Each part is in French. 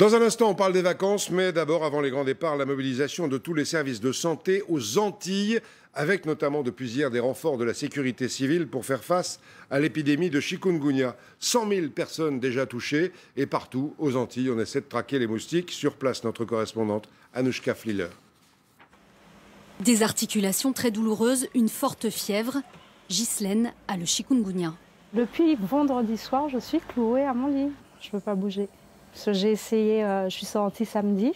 Dans un instant, on parle des vacances, mais d'abord, avant les grands départs, la mobilisation de tous les services de santé aux Antilles, avec notamment depuis hier des renforts de la sécurité civile pour faire face à l'épidémie de chikungunya. 100 000 personnes déjà touchées, et partout aux Antilles, on essaie de traquer les moustiques. Sur place, notre correspondante Anouchka Fliller. Des articulations très douloureuses, une forte fièvre. Ghislaine a le chikungunya. Depuis vendredi soir, je suis clouée à mon lit. Je ne peux pas bouger. Parce que j'ai essayé, je suis sortie samedi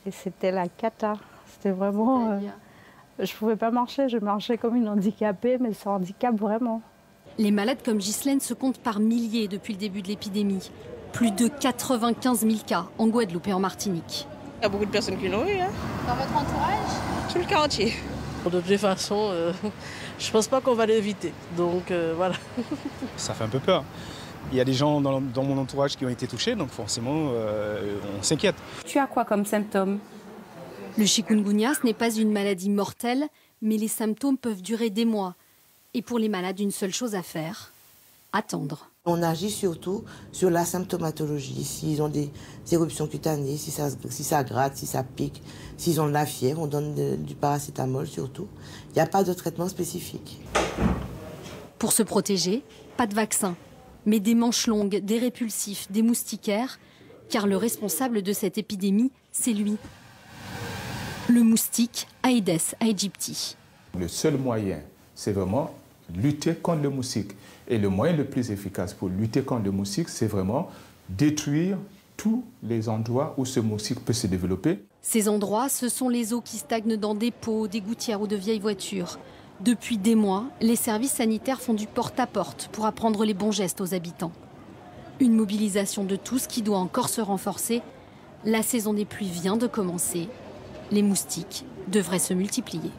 et c'était la cata. C'était vraiment... je ne pouvais pas marcher, je marchais comme une handicapée, mais ça handicape vraiment. Les malades comme Ghislaine se comptent par milliers depuis le début de l'épidémie. Plus de 95 000 cas en Guadeloupe et en Martinique. Il y a beaucoup de personnes qui l'ont eu. Hein. Dans votre entourage? Tout le quartier. De toute façon, je ne pense pas qu'on va l'éviter. Donc voilà. Ça fait un peu peur. Il y a des gens dans mon entourage qui ont été touchés, donc forcément, on s'inquiète. Tu as quoi comme symptômes? Le chikungunya, ce n'est pas une maladie mortelle, mais les symptômes peuvent durer des mois. Et pour les malades, une seule chose à faire, attendre. On agit surtout sur la symptomatologie. S'ils ont des éruptions cutanées, si ça gratte, si ça pique, s'ils ont de la fièvre, on donne du paracétamol surtout. Il n'y a pas de traitement spécifique. Pour se protéger, pas de vaccin, mais des manches longues, des répulsifs, des moustiquaires, car le responsable de cette épidémie, c'est lui. Le moustique Aedes aegypti. Le seul moyen, c'est vraiment lutter contre le moustique. Et le moyen le plus efficace pour lutter contre le moustique, c'est vraiment détruire tous les endroits où ce moustique peut se développer. Ces endroits, ce sont les eaux qui stagnent dans des pots, des gouttières ou de vieilles voitures. Depuis des mois, les services sanitaires font du porte-à-porte pour apprendre les bons gestes aux habitants. Une mobilisation de tous qui doit encore se renforcer. La saison des pluies vient de commencer. Les moustiques devraient se multiplier.